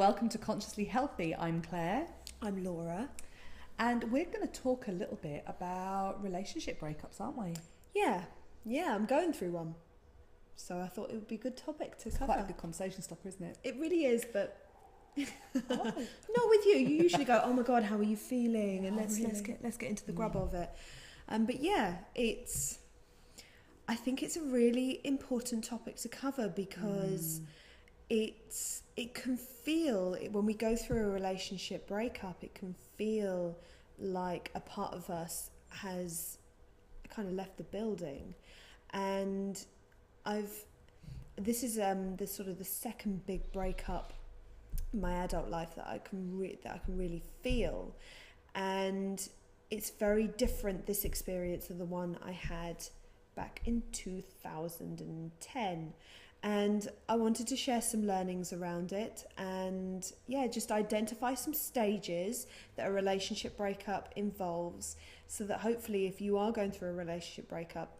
welcome to Consciously Healthy. I'm Claire. I'm Laura. And we're going to talk a little bit about relationship breakups, aren't we? Yeah, I'm going through one. So I thought it would be a good topic to cover. Quite a good conversation stopper, isn't it? It really is, but not with you. You usually go, "Oh my God, how are you feeling?" And let's get into the grub of it. But yeah, I think it's a really important topic to cover because it can feel, when we go through a relationship breakup, it can feel like a part of us has kind of left the building. And this is the second big breakup in my adult life that I can really feel, and it's very different, this experience, than the one I had back in 2010. And I wanted to share some learnings around it and just identify some stages that a relationship breakup involves, so that hopefully if you are going through a relationship breakup,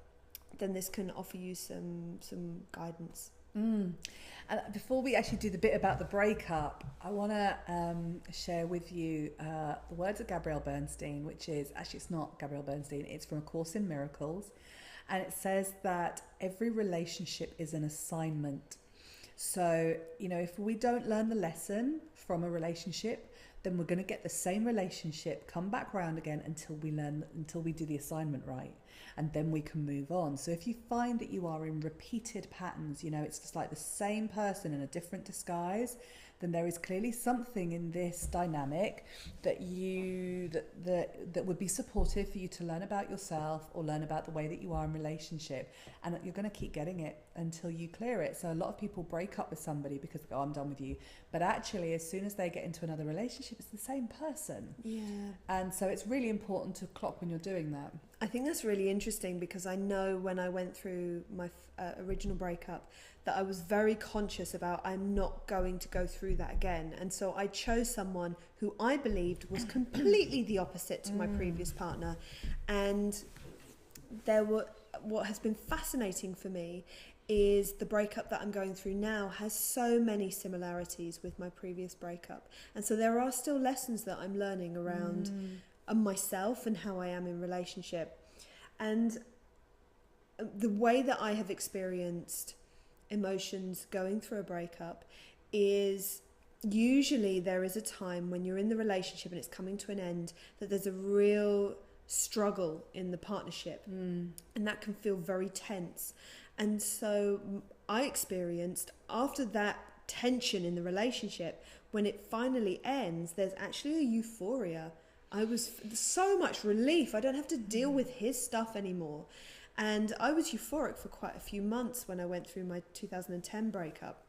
then this can offer you some guidance. And before we actually do the bit about the breakup, I want to share with you the words of Gabrielle Bernstein, which is, actually it's not Gabrielle Bernstein, it's from A Course in Miracles. And it says that every relationship is an assignment. So, if we don't learn the lesson from a relationship, then we're going to get the same relationship come back round again until we do the assignment right. And then we can move on. So if you find that you are in repeated patterns, it's just like the same person in a different disguise, then there is clearly something in this dynamic that would be supportive for you to learn about yourself or learn about the way that you are in relationship. And you're going to keep getting it until you clear it. So a lot of people break up with somebody because they go, I'm done with you. But actually, as soon as they get into another relationship, it's the same person. Yeah. And so it's really important to clock when you're doing that. I think that's really interesting, because I know when I went through my original breakup that I was very conscious about, I'm not going to go through that again. And so I chose someone who I believed was completely the opposite to my previous partner. And what has been fascinating for me is the breakup that I'm going through now has so many similarities with my previous breakup. And so there are still lessons that I'm learning around myself and how I am in relationship. And the way that I have experienced emotions going through a breakup is, usually there is a time when you're in the relationship and it's coming to an end, that there's a real struggle in the partnership, and that can feel very tense. And so I experienced, after that tension in the relationship, when it finally ends, there's actually a euphoria. I was so much relief. I don't have to deal with his stuff anymore. And I was euphoric for quite a few months when I went through my 2010 breakup.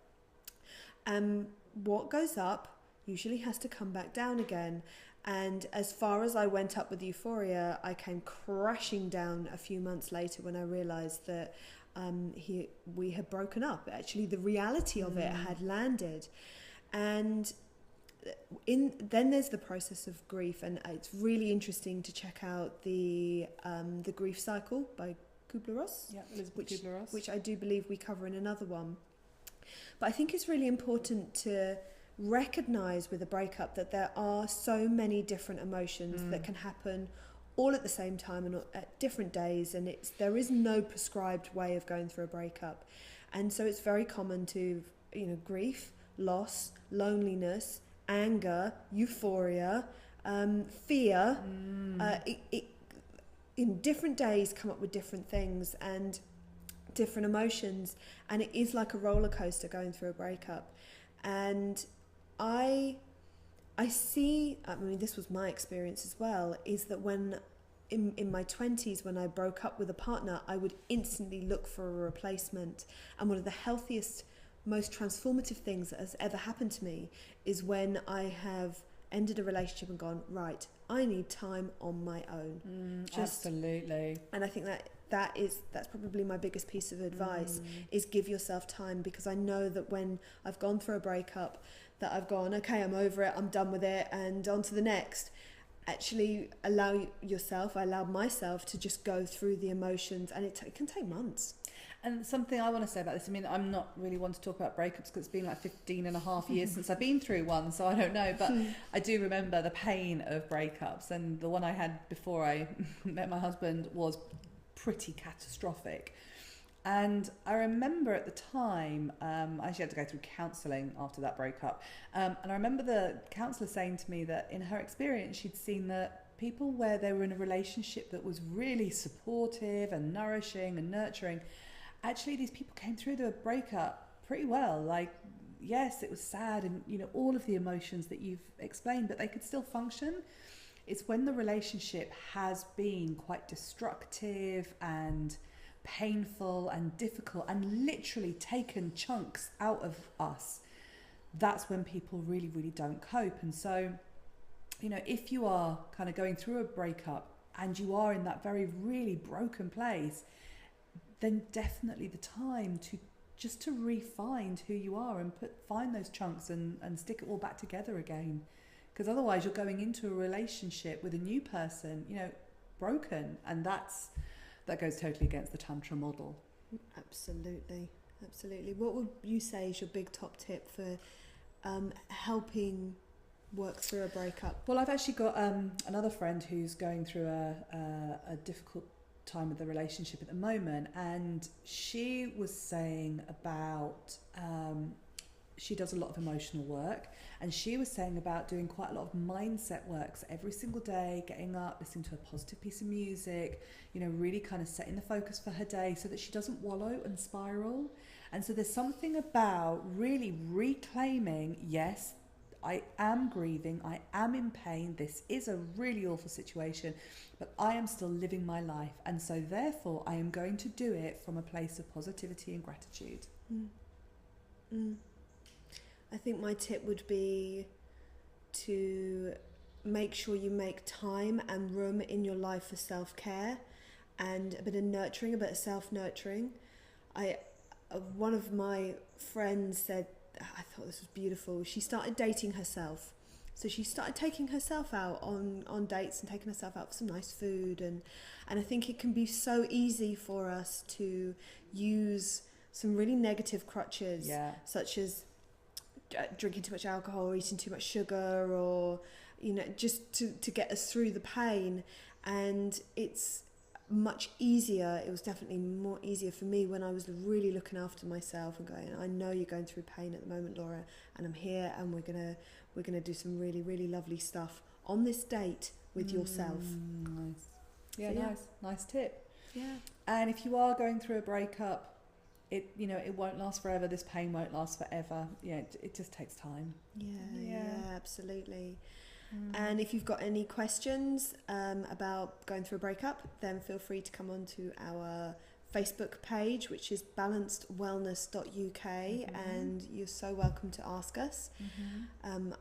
What goes up usually has to come back down again. And as far as I went up with euphoria, I came crashing down a few months later when I realised that we had broken up. Actually, the reality of it had landed. And then there's the process of grief, and it's really interesting to check out the grief cycle by Kubler-Ross, Kubler-Ross, which I do believe we cover in another one. But I think it's really important to recognize with a breakup that there are so many different emotions that can happen all at the same time and at different days, and there is no prescribed way of going through a breakup. And so it's very common to, grief, loss, loneliness, anger, euphoria, fear, in different days come up with different things and different emotions, and it is like a roller coaster going through a breakup. And I see, this was my experience as well, is that when in my 20s, when I broke up with a partner, I would instantly look for a replacement. And one of the healthiest, most transformative things that has ever happened to me is when I have ended a relationship and gone, right, I need time on my own. Absolutely. And I think that's probably my biggest piece of advice, is give yourself time, because I know that when I've gone through a breakup, that I've gone, okay, I'm over it, I'm done with it, and on to the next. Actually I allowed myself to just go through the emotions, and it can take months. And something I want to say about this, I mean, I'm not really one to talk about breakups because it's been like 15 and a half years since I've been through one, so I don't know. But I do remember the pain of breakups, and the one I had before I met my husband was pretty catastrophic. And I remember at the time, I actually had to go through counselling after that breakup. And I remember the counsellor saying to me that in her experience, she'd seen that people where they were in a relationship that was really supportive and nourishing and nurturing, actually these people came through the breakup pretty well. Like, yes, it was sad and, you know, all of the emotions that you've explained, but they could still function. It's when the relationship has been quite destructive and painful and difficult and literally taken chunks out of us, that's when people really, really don't cope. And so, you know, if you are kind of going through a breakup and you are in that very, really broken place, then definitely the time to just to re-find who you are and find those chunks and stick it all back together again. Because otherwise you're going into a relationship with a new person, you know, broken, and that goes totally against the Tantra model. Absolutely. What would you say is your big top tip for helping work through a breakup? Well, I've actually got another friend who's going through a difficult time with the relationship at the moment, and she was saying about she does a lot of emotional work, and she was saying about doing quite a lot of mindset work. So every single day, getting up, listening to a positive piece of music, you know, really kind of setting the focus for her day so that she doesn't wallow and spiral. And so there's something about really reclaiming, yes, I am grieving, I am in pain, this is a really awful situation, but I am still living my life, and so therefore I am going to do it from a place of positivity and gratitude. I think my tip would be to make sure you make time and room in your life for self-care and a bit of nurturing, a bit of self-nurturing. One of my friends said, I thought this was beautiful, she started dating herself. So she started taking herself out on dates and taking herself out for some nice food. And I think it can be so easy for us to use some really negative crutches, such as drinking too much alcohol or eating too much sugar, or, you know, just to get us through the pain. And it's much easier, it was definitely more easier for me when I was really looking after myself and going, I know you're going through pain at the moment, Laura, and I'm here, and we're gonna do some really, really lovely stuff on this date with yourself. Nice. Yeah, so, nice tip. Yeah. And if you are going through a breakup, it won't last forever. This pain won't last forever. Yeah, it just takes time. Yeah, absolutely. And if you've got any questions about going through a breakup, then feel free to come on to our Facebook page, which is balancedwellness.uk, and you're so welcome to ask us.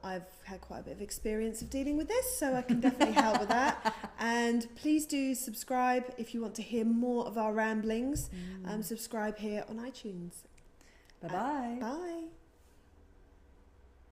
I've had quite a bit of experience of dealing with this, so I can definitely help with that. And please do subscribe if you want to hear more of our ramblings. Subscribe here on iTunes. Bye-bye. Bye.